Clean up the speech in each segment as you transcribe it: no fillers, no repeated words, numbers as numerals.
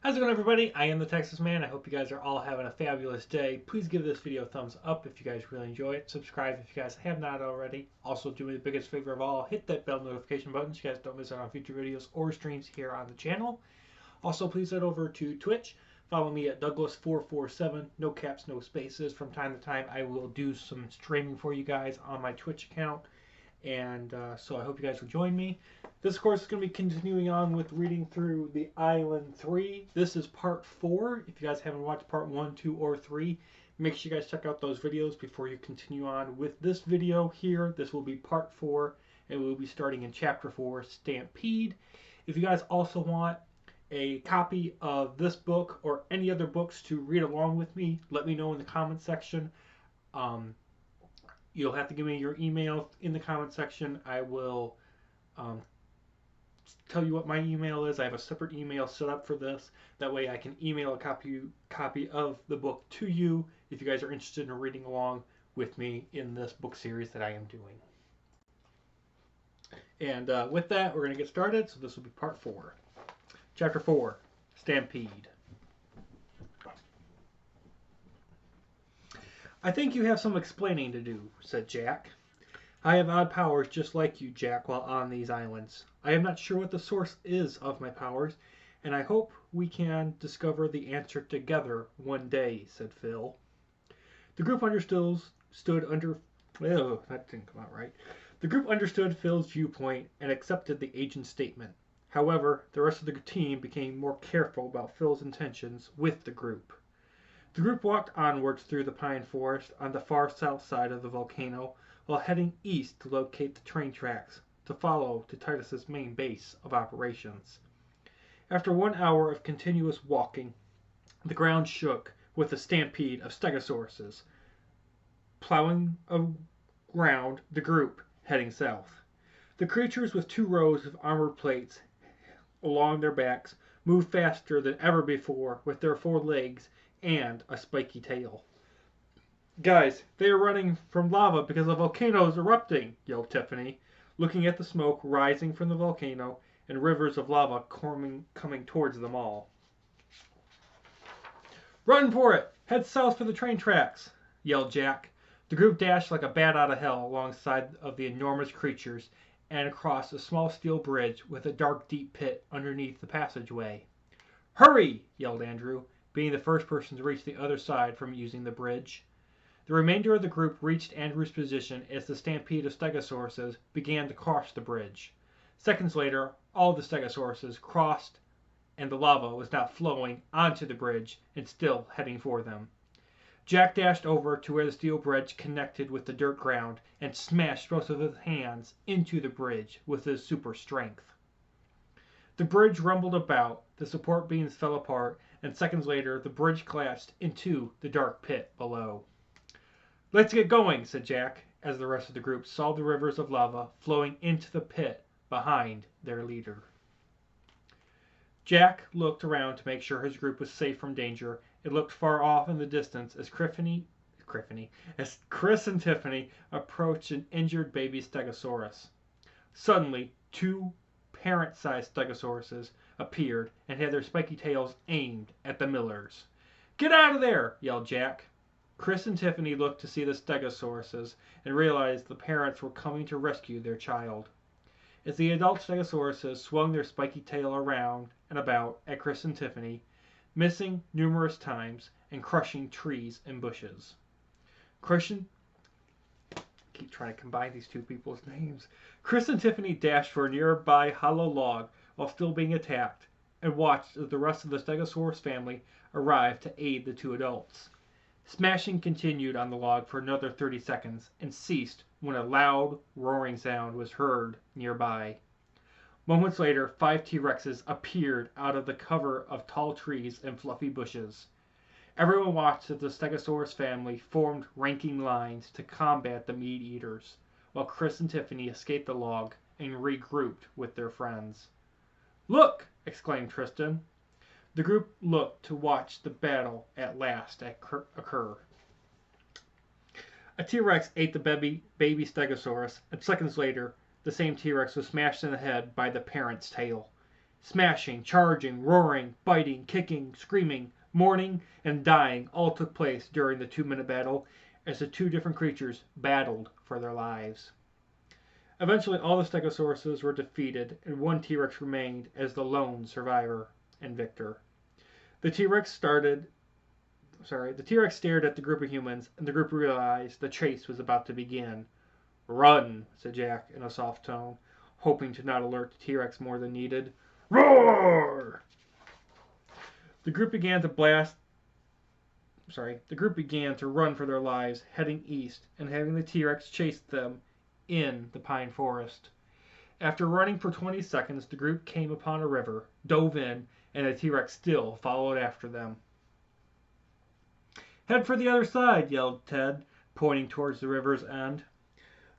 How's it going, everybody? I am the Texas Man. I hope you guys are all having a fabulous day. Please give this video a thumbs up if you guys really enjoy it. Subscribe if you guys have not already. Also, do me the biggest favor of all, hit that bell notification button so you guys don't miss out on future videos or streams here on the channel. Also, please head over to Twitch. Follow me at Douglas447, no caps, no spaces. From time to time, I will do some streaming for you guys on my Twitch account. And so I hope you guys will join me. This course is going to be continuing on with reading through The Island 3. This is part 4. If you guys haven't watched part 1, 2, or 3, make sure you guys check out those videos before you continue on with this video here. This will be part 4, and we'll be starting in chapter 4, Stampede. If you guys also want a copy of this book or any other books to read along with me, let me know in the comment section. You'll have to give me your email in the comment section. I will tell you what my email is. I have a separate email set up for this. That way I can email a copy of the book to you if you guys are interested in reading along with me in this book series that I am doing. And with that, we're going to get started. So this will be part 4. Chapter 4, Stampede. "I think you have some explaining to do," said Jack. "I have odd powers just like you, Jack, while on these islands. I am not sure what the source is of my powers, and I hope we can discover the answer together one day," said Phil. The group understood Phil's viewpoint and accepted the agent's statement. However, the rest of the team became more careful about Phil's intentions with the group. The group walked onwards through the pine forest on the far south side of the volcano while heading east to locate the train tracks to follow to Titus's main base of operations. After 1 hour of continuous walking, the ground shook with a stampede of stegosauruses, plowing around the group heading south. The creatures, with 2 rows of armor plates along their backs, moved faster than ever before with their 4 legs and a spiky tail. "Guys, they are running from lava because the volcano is erupting," yelled Tiffany, looking at the smoke rising from the volcano and rivers of lava coming towards them all. "Run for it! Head south for the train tracks!" yelled Jack. The group dashed like a bat out of hell alongside of the enormous creatures and across a small steel bridge with a dark, deep pit underneath the passageway. "Hurry!" yelled Andrew, being the first person to reach the other side from using the bridge. The remainder of the group reached Andrew's position as the stampede of stegosauruses began to cross the bridge. Seconds later, all the stegosauruses crossed, and the lava was now flowing onto the bridge and still heading for them. Jack dashed over to where the steel bridge connected with the dirt ground and smashed both of his hands into the bridge with his super strength. The bridge rumbled about, the support beams fell apart, and seconds later the bridge collapsed into the dark pit below. "Let's get going," said Jack, as the rest of the group saw the rivers of lava flowing into the pit behind their leader. Jack looked around to make sure his group was safe from danger and looked far off in the distance as Chris and Tiffany approached an injured baby stegosaurus. Suddenly, 2 parent-sized stegosauruses appeared and had their spiky tails aimed at the Millers. "Get out of there!" yelled Jack. Chris and Tiffany looked to see the stegosauruses and realized the parents were coming to rescue their child. As the adult stegosauruses swung their spiky tail around and about at Chris and Tiffany, missing numerous times and crushing trees and bushes. Chris and Tiffany dashed for a nearby hollow log while still being attacked and watched as the rest of the Stegosaurus family arrived to aid the 2 adults. Smashing continued on the log for another 30 seconds and ceased when a loud, roaring sound was heard nearby. Moments later, 5 T-Rexes appeared out of the cover of tall trees and fluffy bushes. Everyone watched as the Stegosaurus family formed ranking lines to combat the meat eaters, while Chris and Tiffany escaped the log and regrouped with their friends. "Look!" exclaimed Tristan. The group looked to watch the battle at last occur. A T-Rex ate the baby Stegosaurus, and seconds later, the same T-Rex was smashed in the head by the parent's tail. Smashing, charging, roaring, biting, kicking, screaming, mourning, and dying all took place during the 2-minute battle as the two different creatures battled for their lives. Eventually, all the Stegosauruses were defeated, and one T-Rex remained as the lone survivor and victor. The T-Rex stared at the group of humans, and the group realized the chase was about to begin. "Run," said Jack in a soft tone, hoping to not alert the T-Rex more than needed. "Roar!" The group began to run for their lives, heading east, and having the T-Rex chase them in the pine forest. After running for 20 seconds, the group came upon a river, dove in, and the T-Rex still followed after them. "Head for the other side," yelled Ted, pointing towards the river's end.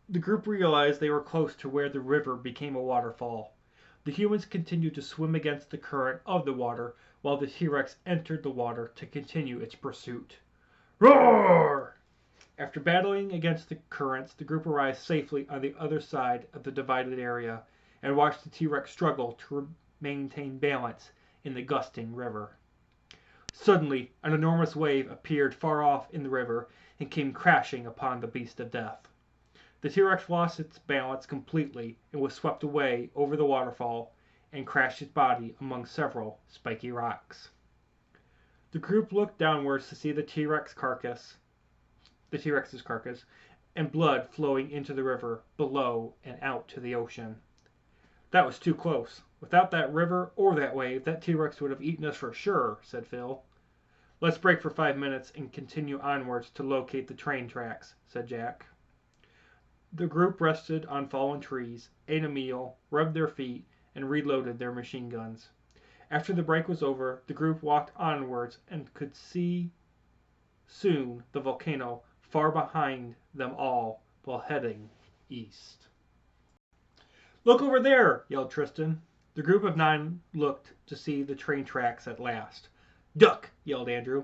The group realized they were close to where the river became a waterfall. The humans continued to swim against the current of the water, while the T-Rex entered the water to continue its pursuit. Roar! After battling against the currents, the group arrived safely on the other side of the divided area and watched the T-Rex struggle to maintain balance in the gusting river. Suddenly, an enormous wave appeared far off in the river and came crashing upon the beast of death. The T-Rex lost its balance completely and was swept away over the waterfall and crashed its body among several spiky rocks. The group looked downwards to see the T-Rex's carcass, and blood flowing into the river below and out to the ocean. "That was too close. Without that river or that wave, that T-Rex would have eaten us for sure," said Phil. "Let's break for 5 minutes and continue onwards to locate the train tracks," said Jack. The group rested on fallen trees, ate a meal, rubbed their feet, and reloaded their machine guns. After the break was over, the group walked onwards and could see soon the volcano far behind them all while heading east. "Look over there!" yelled Tristan. The group of 9 looked to see the train tracks at last. "Duck!" yelled Andrew.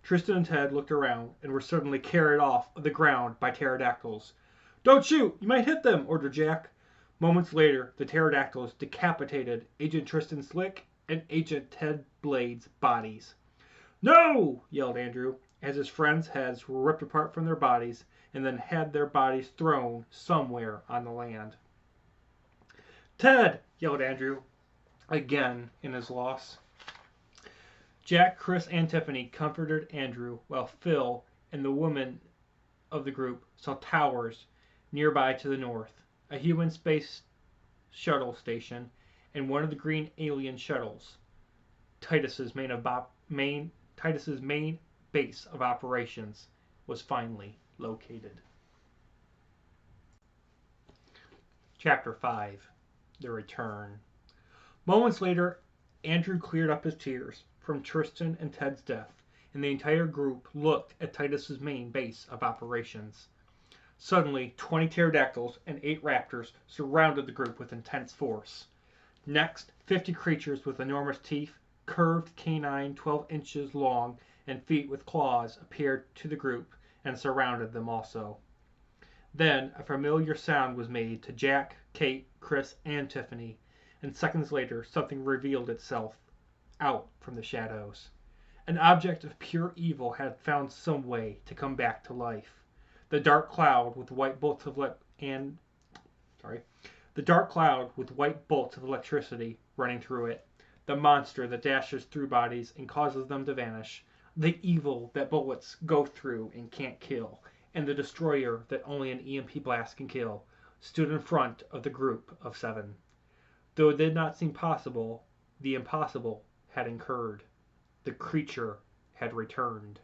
Tristan and Ted looked around and were suddenly carried off the ground by pterodactyls. "Don't shoot! You might hit them!" ordered Jack. Moments later, the pterodactyls decapitated Agent Tristan Slick and Agent Ted Blade's bodies. "No!" yelled Andrew, as his friends' heads were ripped apart from their bodies and then had their bodies thrown somewhere on the land. "Ted!" yelled Andrew, again in his loss. Jack, Chris, and Tiffany comforted Andrew while Phil and the women of the group saw towers nearby to the north, a human space shuttle station, and one of the green alien shuttles. Titus's main base of operations was finally located. Chapter 5: The Return. Moments later, Andrew cleared up his tears from Tristan and Ted's death, and the entire group looked at Titus's main base of operations. Suddenly, 20 pterodactyls and 8 raptors surrounded the group with intense force. Next, 50 creatures with enormous teeth, curved canine 12 inches long, and feet with claws appeared to the group and surrounded them also. Then a familiar sound was made to Jack, Kate, Chris, and Tiffany, and seconds later something revealed itself out from the shadows. An object of pure evil had found some way to come back to life. The dark cloud with white bolts of electricity running through it. The monster that dashes through bodies and causes them to vanish. The evil that bullets go through and can't kill. And the destroyer that only an EMP blast can kill, stood in front of the group of 7. Though it did not seem possible, the impossible had occurred. The creature had returned.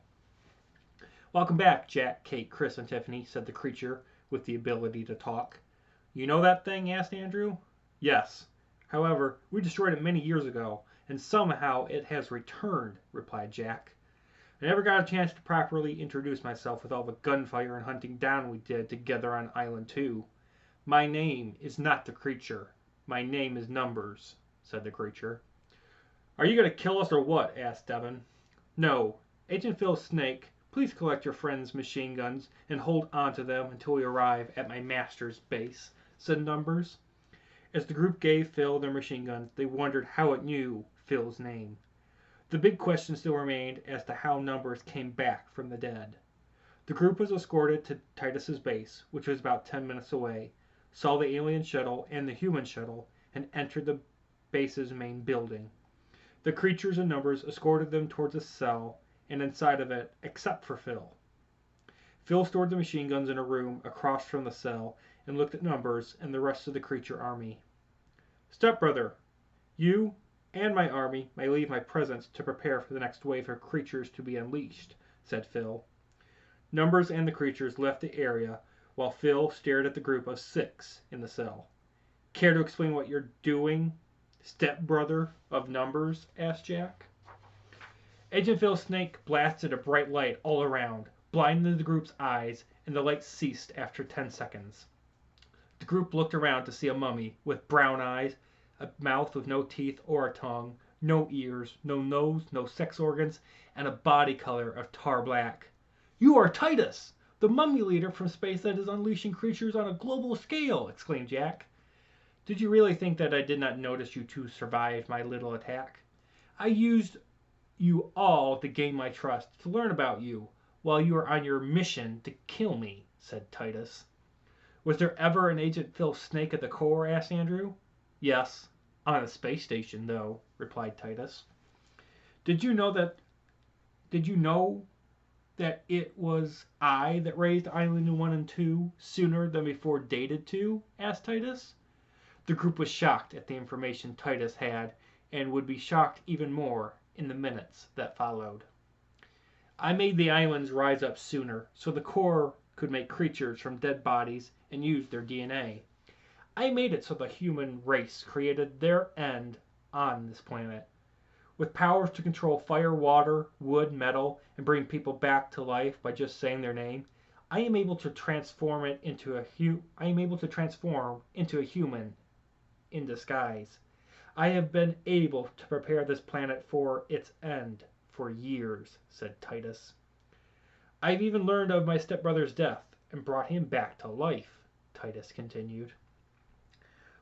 "Welcome back, Jack, Kate, Chris, and Tiffany," said the creature with the ability to talk. "You know that thing?" asked Andrew. "Yes. However, we destroyed it many years ago, and somehow it has returned," replied Jack. "I never got a chance to properly introduce myself with all the gunfire and hunting down we did together on Island 2. My name is not the creature. My name is Numbers," said the creature. "Are you going to kill us or what?" asked Devin. "No. Agent Phil Snake, please collect your friend's machine guns and hold on to them until we arrive at my master's base," said Numbers. As the group gave Phil their machine guns, they wondered how it knew Phil's name. The big question still remained as to how Numbers came back from the dead. The group was escorted to Titus's base, which was about 10 minutes away, saw the alien shuttle and the human shuttle, and entered the base's main building. The creatures and Numbers escorted them towards a cell and inside of it, except for Phil. Phil stored the machine guns in a room across from the cell and looked at Numbers and the rest of the creature army. "Stepbrother, you and my army may leave my presence to prepare for the next wave of creatures to be unleashed," said Phil. Numbers and the creatures left the area while Phil stared at the group of 6 in the cell. "Care to explain what you're doing, stepbrother of Numbers?" asked Jack. Agent Phil's snake blasted a bright light all around, blinding the group's eyes, and the light ceased after 10 seconds. The group looked around to see a mummy with brown eyes, a mouth with no teeth or a tongue, no ears, no nose, no sex organs, and a body color of tar black. "You are Titus, the mummy leader from space that is unleashing creatures on a global scale!" exclaimed Jack. "Did you really think that I did not notice you two survived my little attack? I used you all to gain my trust, to learn about you, while you were on your mission to kill me," said Titus. "Was there ever an Agent Phil snake at the core?" asked Andrew. "Yes, on a space station, though," replied Titus. Did you know that it was I that raised Island 1 and 2 sooner than before Dated 2? asked Titus. The group was shocked at the information Titus had, and would be shocked even more in the minutes that followed. "I made the islands rise up sooner, so the core could make creatures from dead bodies and use their DNA. I made it so the human race created their end on this planet. With powers to control fire, water, wood, metal, and bring people back to life by just saying their name, I am able to transform into a human in disguise. I have been able to prepare this planet for its end for years," said Titus. "I've even learned of my stepbrother's death and brought him back to life," Titus continued.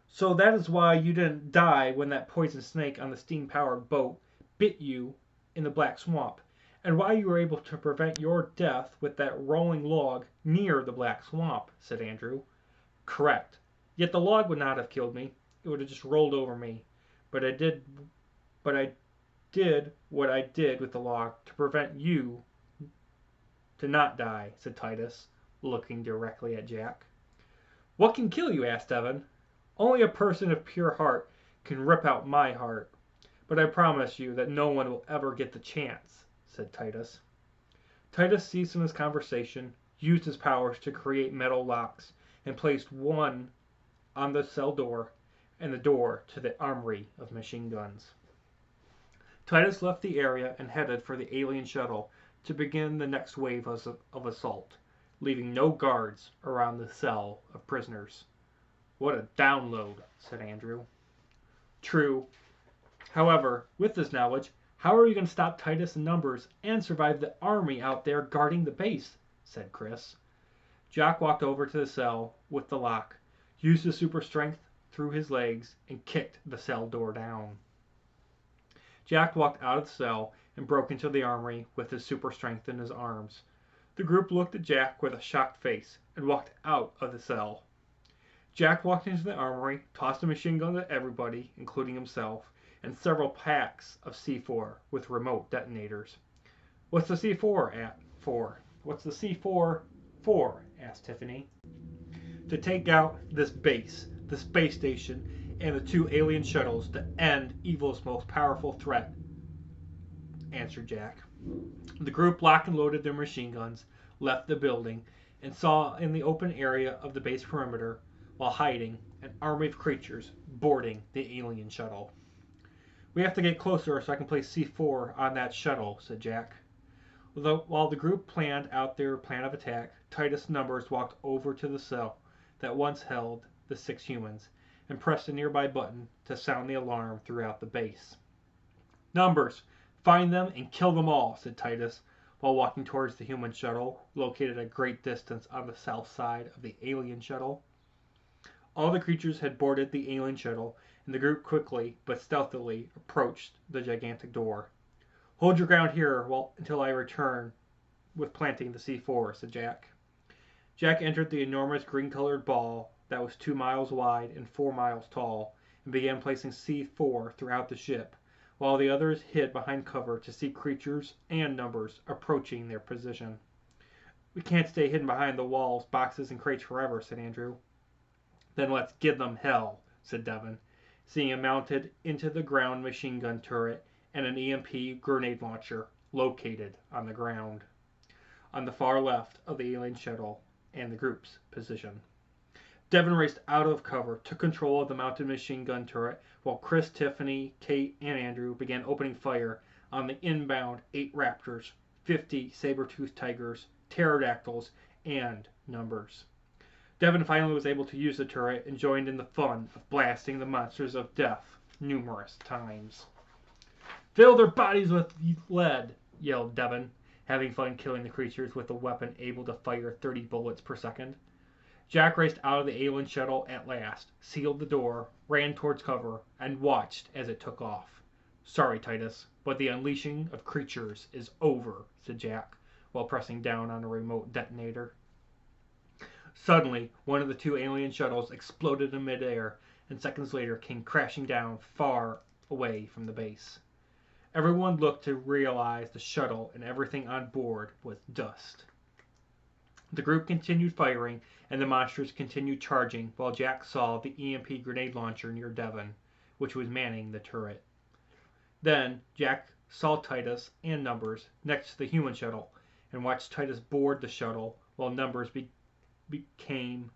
"So that is why you didn't die when that poison snake on the steam-powered boat bit you in the Black Swamp, and why you were able to prevent your death with that rolling log near the Black Swamp," said Andrew. "Correct. Yet the log would not have killed me. It would have just rolled over me. But I did what I did with the log to prevent you to not die," said Titus, looking directly at Jack. "What can kill you?" asked Evan. "Only a person of pure heart can rip out my heart. But I promise you that no one will ever get the chance," said Titus. Titus ceased from his conversation, used his powers to create metal locks, and placed one on the cell door and the door to the armory of machine guns. Titus left the area and headed for the alien shuttle to begin the next wave of assault, leaving no guards around the cell of prisoners. "What a download," said Andrew. "True. However, with this knowledge, how are we going to stop Titus and Numbers and survive the army out there guarding the base?" said Chris. Jack walked over to the cell with the lock, used his super strength through his legs, and kicked the cell door down. Jack walked out of the cell and broke into the armory with his super strength in his arms. The group looked at Jack with a shocked face and walked out of the cell. Jack walked into the armory, tossed a machine gun at everybody, including himself, and several packs of C4 with remote detonators. "What's the C4 for?" "What's the C4 for?" asked Tiffany. "To take out this base, the space station, and the 2 alien shuttles to end evil's most powerful threat," answered Jack. The group locked and loaded their machine guns, left the building, and saw in the open area of the base perimeter, while hiding, an army of creatures boarding the alien shuttle. "We have to get closer so I can place C4 on that shuttle," said Jack. While the group planned out their plan of attack, Titus and Numbers walked over to the cell that once held the 6 humans and pressed a nearby button to sound the alarm throughout the base. "Numbers, find them and kill them all," said Titus, while walking towards the human shuttle, located a great distance on the south side of the alien shuttle. All the creatures had boarded the alien shuttle, and the group quickly but stealthily approached the gigantic door. "Hold your ground here until I return with planting the C4," said Jack. Jack entered the enormous green-colored ball that was 2 miles wide and 4 miles tall, and began placing C4 throughout the ship, while the others hid behind cover to see creatures and numbers approaching their position. "We can't stay hidden behind the walls, boxes, and crates forever," said Andrew. "Then let's give them hell," said Devin, seeing a mounted into the ground machine gun turret and an EMP grenade launcher located on the ground, on the far left of the alien shuttle and the group's position. Devin raced out of cover, took control of the mounted machine gun turret, while Chris, Tiffany, Kate, and Andrew began opening fire on the inbound 8 Raptors, 50 saber-toothed tigers, pterodactyls, and numbers. Devin finally was able to use the turret and joined in the fun of blasting the monsters of death numerous times. "Fill their bodies with lead," yelled Devin, having fun killing the creatures with a weapon able to fire 30 bullets per second. Jack raced out of the alien shuttle at last, sealed the door, ran towards cover, and watched as it took off. "Sorry, Titus, but the unleashing of creatures is over," said Jack, while pressing down on a remote detonator. Suddenly, one of the 2 alien shuttles exploded in midair, and seconds later came crashing down far away from the base. Everyone looked to realize the shuttle and everything on board was dust. The group continued firing, and the monsters continued charging, while Jack saw the EMP grenade launcher near Devin, which was manning the turret. Then Jack saw Titus and Numbers next to the human shuttle, and watched Titus board the shuttle, while Numbers became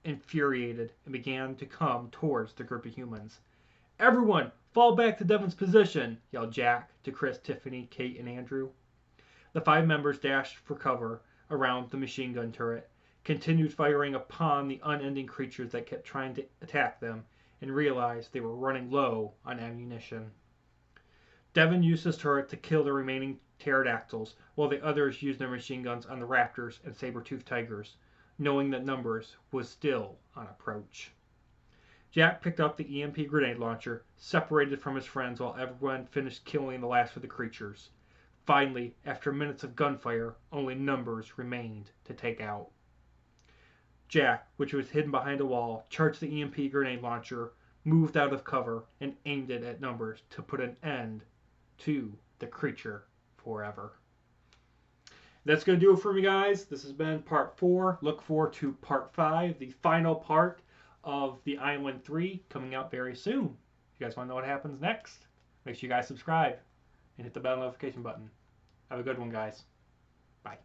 infuriated and began to come towards the group of humans. "Everyone, fall back to Devin's position," yelled Jack to Chris, Tiffany, Kate, and Andrew. The 5 members dashed for cover around the machine gun turret, continued firing upon the unending creatures that kept trying to attack them, and realized they were running low on ammunition. Devin used his turret to kill the remaining pterodactyls, while the others used their machine guns on the raptors and saber-toothed tigers, knowing that Numbers was still on approach. Jack picked up the EMP grenade launcher, separated from his friends while everyone finished killing the last of the creatures. Finally, after minutes of gunfire, only Numbers remained to take out. Jack, which was hidden behind a wall, charged the EMP grenade launcher, moved out of cover, and aimed it at Numbers to put an end to the creature forever. That's going to do it for me, guys. This has been part 4. Look forward to part 5, the final part of the Island 3, coming out very soon. If you guys want to know what happens next, make sure you guys subscribe and hit the bell notification button. Have a good one, guys. Bye.